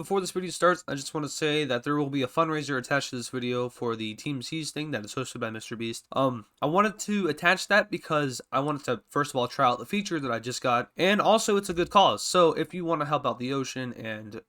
Before this video starts, I just want to say that there will be a fundraiser attached to this video for the Team Seize thing that is hosted by Mr. Beast. I wanted to attach that because I wanted to, first of all, try out the feature that I just got, and also it's a good cause. So if you want to help out the ocean and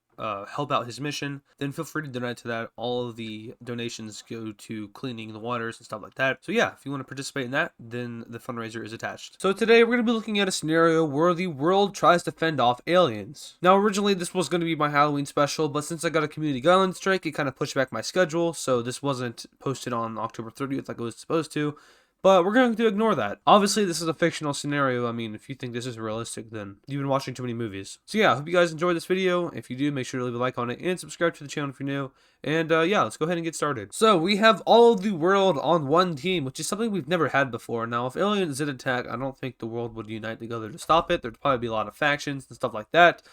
help out his mission, then feel free to donate to that. All of the donations go to cleaning the waters and stuff like that. So yeah, if you want to participate in that, then the fundraiser is attached. So today we're going to be looking at a scenario where the world tries to fend off aliens. Now originally this was going to be my Halloween special, but since I got a community guideline strike, it kind of pushed back my schedule, so this wasn't posted on October 30th like it was supposed to. But we're going to ignore that. Obviously, this is a fictional scenario. I mean, if you think this is realistic, then you've been watching too many movies. So yeah, I hope you guys enjoyed this video. If you do, make sure to leave a like on it and subscribe to the channel if you're new. And yeah, let's go ahead and get started. So we have all of the world on one team, which is something we've never had before. Now, if aliens did attack, I don't think the world would unite together to stop it. There'd probably be a lot of factions and stuff like that.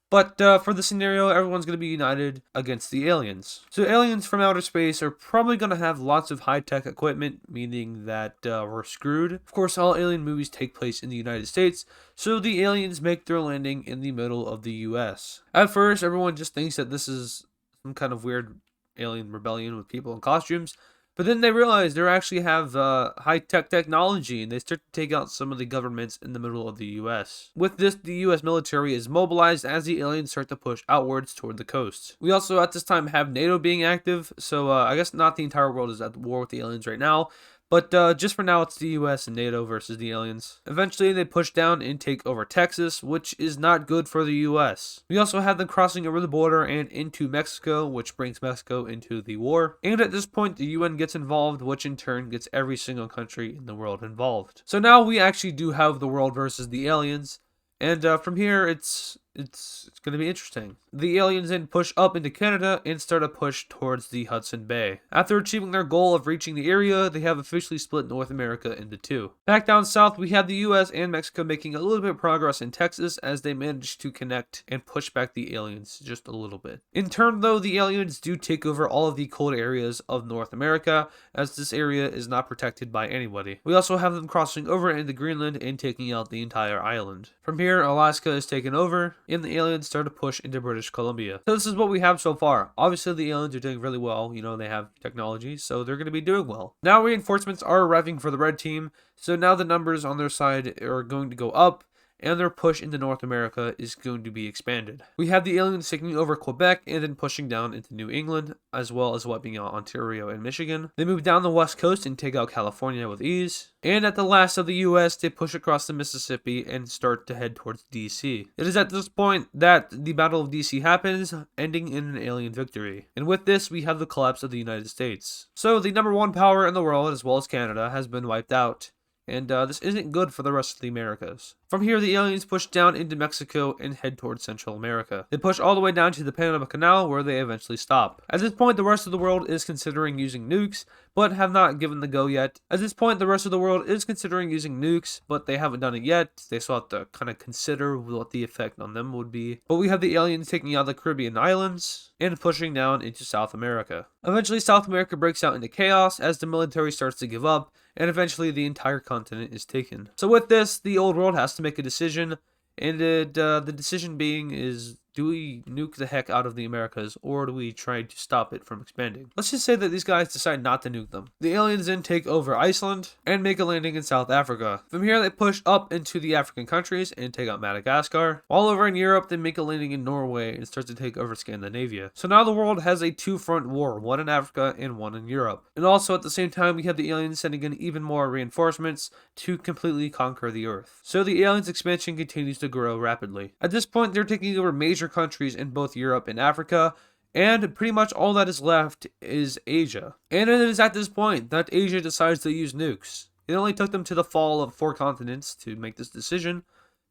But for the scenario, everyone's going to be united against the aliens. So aliens from outer space are probably going to have lots of high-tech equipment, meaning that we're screwed. Of course, all alien movies take place in the United States, so the aliens make their landing in the middle of the US. At first, everyone just thinks that this is some kind of weird alien rebellion with people in costumes. But then they realize they actually have high-tech technology, and they start to take out some of the governments in the middle of the U.S. With this, the U.S. military is mobilized as the aliens start to push outwards toward the coast. We also, at this time, have NATO being active, so I guess not the entire world is at war with the aliens right now. But just for now, it's the US and NATO versus the aliens. Eventually, they push down and take over Texas, which is not good for the US. We also have them crossing over the border and into Mexico, which brings Mexico into the war. And at this point, the UN gets involved, which in turn gets every single country in the world involved. So now we actually do have the world versus the aliens. And from here, it's going to be interesting. The aliens then push up into Canada and start a push towards the Hudson Bay. After achieving their goal of reaching the area, they have officially split North America into two. Back down south, we have the US and Mexico making a little bit of progress in Texas as they manage to connect and push back the aliens just a little bit. In turn, though, the aliens do take over all of the cold areas of North America, as this area is not protected by anybody. We also have them crossing over into Greenland and taking out the entire island. From here, Alaska is taken over, and the aliens start to push into British Columbia. So this is what we have so far. Obviously, the aliens are doing really well. You know, they have technology, so they're going to be doing well. Now reinforcements are arriving for the red team, so now the numbers on their side are going to go up, and their push into North America is going to be expanded. We have the aliens taking over Quebec and then pushing down into New England, as well as wiping out Ontario and Michigan. They move down the west coast and take out California with ease. And at the last of the US, they push across the Mississippi and start to head towards DC. It is at this point that the Battle of DC happens, ending in an alien victory. And with this, we have the collapse of the United States. So the #1 power in the world, as well as Canada, has been wiped out. And this isn't good for the rest of the Americas. From here, the aliens push down into Mexico and head towards Central America. They push all the way down to the Panama Canal, where they eventually stop. At this point, the rest of the world is considering using nukes, but have not given the go yet. At this point, the rest of the world is considering using nukes, but they haven't done it yet. They still have to kind of consider what the effect on them would be. But we have the aliens taking out the Caribbean islands and pushing down into South America. Eventually, South America breaks out into chaos as the military starts to give up, and eventually the entire continent is taken. So with this, the old world has to make a decision, and the decision being is, do we nuke the heck out of the Americas, or do we try to stop it from expanding? Let's just say that these guys decide not to nuke them. The aliens then take over Iceland and make a landing in South Africa. From here, they push up into the African countries and take out Madagascar. All over in Europe, they make a landing in Norway and start to take over Scandinavia. So now the world has a two-front war, one in Africa and one in Europe. And also at the same time, we have the aliens sending in even more reinforcements to completely conquer the Earth. So the aliens' expansion continues to grow rapidly. At this point, they're taking over major countries in both Europe and Africa, and pretty much all that is left is Asia. And it is at this point that Asia decides to use nukes. It only took them to the fall of 4 continents to make this decision,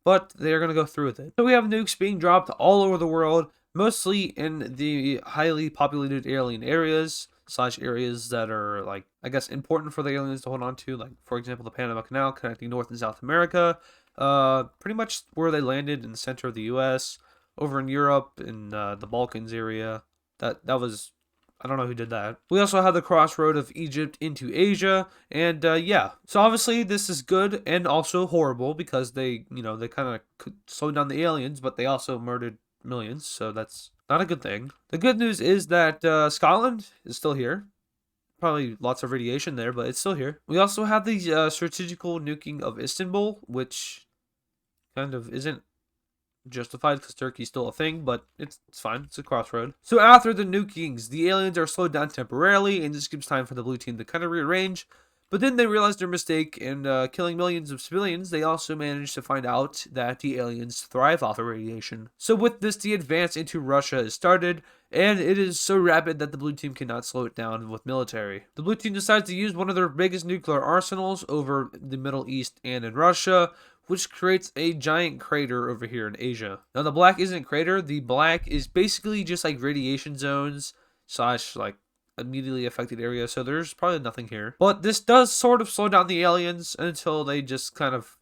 but they're going to go through with it. So we have nukes being dropped all over the world, mostly in the highly populated alien areas, / areas that are, like, I guess, important for the aliens to hold on to, like, for example, the Panama Canal connecting North and South America, pretty much where they landed in the center of the US, over in Europe, in the Balkans area. That was, I don't know who did that. We also have the crossroad of Egypt into Asia, and yeah. So obviously this is good and also horrible because they kind of slowed down the aliens, but they also murdered millions, so that's Not a good thing. The good news is that Scotland is still here. Probably lots of radiation there, but it's still here. We also have the strategical nuking of Istanbul, which kind of isn't justified because Turkey's still a thing, but it's fine. It's a crossroad. So after the nukings, the aliens are slowed down temporarily, and this gives time for the blue team to kind of rearrange. But then they realize their mistake, and killing millions of civilians, they also manage to find out that the aliens thrive off of radiation. So with this, the advance into Russia is started, and it is so rapid that the blue team cannot slow it down with military. The blue team decides to use one of their biggest nuclear arsenals over the Middle East and in Russia, which creates a giant crater over here in Asia. Now, the black isn't crater. The black is basically just like radiation zones / like immediately affected area, so there's probably nothing here. But this does sort of slow down the aliens until they just kind of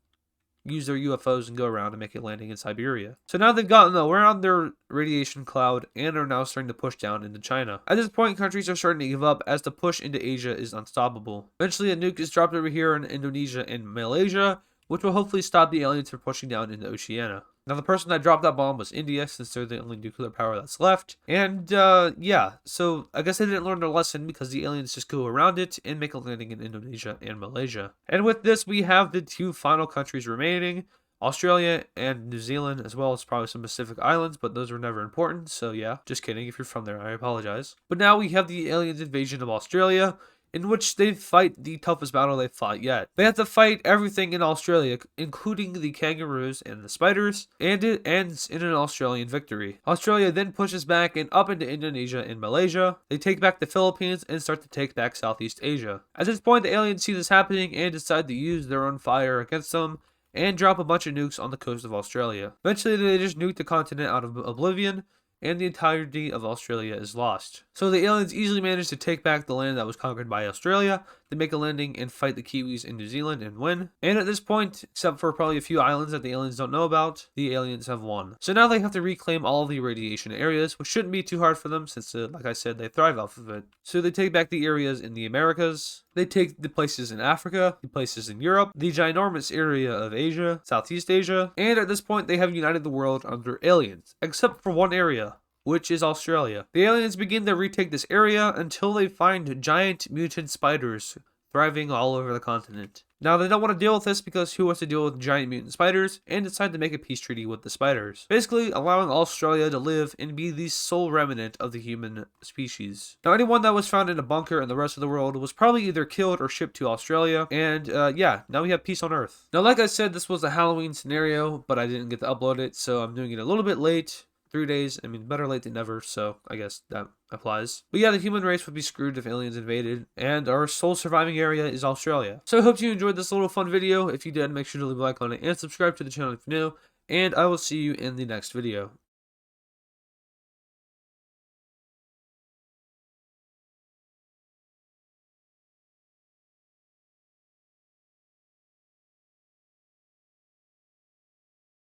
use their UFOs and go around and make a landing in Siberia. So now they've gotten around their radiation cloud and are now starting to push down into China. At this point, countries are starting to give up as the push into Asia is unstoppable. Eventually, a nuke is dropped over here in Indonesia and Malaysia, which will hopefully stop the aliens from pushing down into Oceania. Now, the person that dropped that bomb was India, since they're the only nuclear power that's left. And, yeah, so I guess they didn't learn their lesson because the aliens just go around it and make a landing in Indonesia and Malaysia. And with this, we have the two final countries remaining, Australia and New Zealand, as well as probably some Pacific islands, but those were never important, so yeah, just kidding. If you're from there, I apologize. But now we have the aliens' invasion of Australia, in which they fight the toughest battle they've fought yet. They have to fight everything in Australia, including the kangaroos and the spiders, and it ends in an Australian victory. Australia then pushes back and up into Indonesia and Malaysia. They take back the Philippines and start to take back Southeast Asia. At this point, the aliens see this happening and decide to use their own fire against them and drop a bunch of nukes on the coast of Australia. Eventually, they just nuke the continent out of oblivion, and the entirety of Australia is lost. So the aliens easily manage to take back the land that was conquered by Australia. They make a landing and fight the Kiwis in New Zealand and win. And at this point, except for probably a few islands that the aliens don't know about, the aliens have won. So now they have to reclaim all of the radiation areas, which shouldn't be too hard for them since, like I said, they thrive off of it. So they take back the areas in the Americas. They take the places in Africa, the places in Europe, the ginormous area of Asia, Southeast Asia, and at this point they have united the world under aliens, except for one area, which is Australia. The aliens begin to retake this area until they find giant mutant spiders thriving all over the continent. Now, they don't want to deal with this because who wants to deal with giant mutant spiders, and decide to make a peace treaty with the spiders, basically allowing Australia to live and be the sole remnant of the human species. Now, anyone that was found in a bunker in the rest of the world was probably either killed or shipped to Australia, and yeah, now we have peace on Earth. Now, like I said, this was a Halloween scenario, but I didn't get to upload it, so I'm doing it a little bit late. 3 days. I mean, better late than never, so I guess that applies. But yeah, the human race would be screwed if aliens invaded, and our sole surviving area is Australia. So I hope you enjoyed this little fun video. If you did, make sure to leave a like on it and subscribe to the channel if you're new, and I will see you in the next video.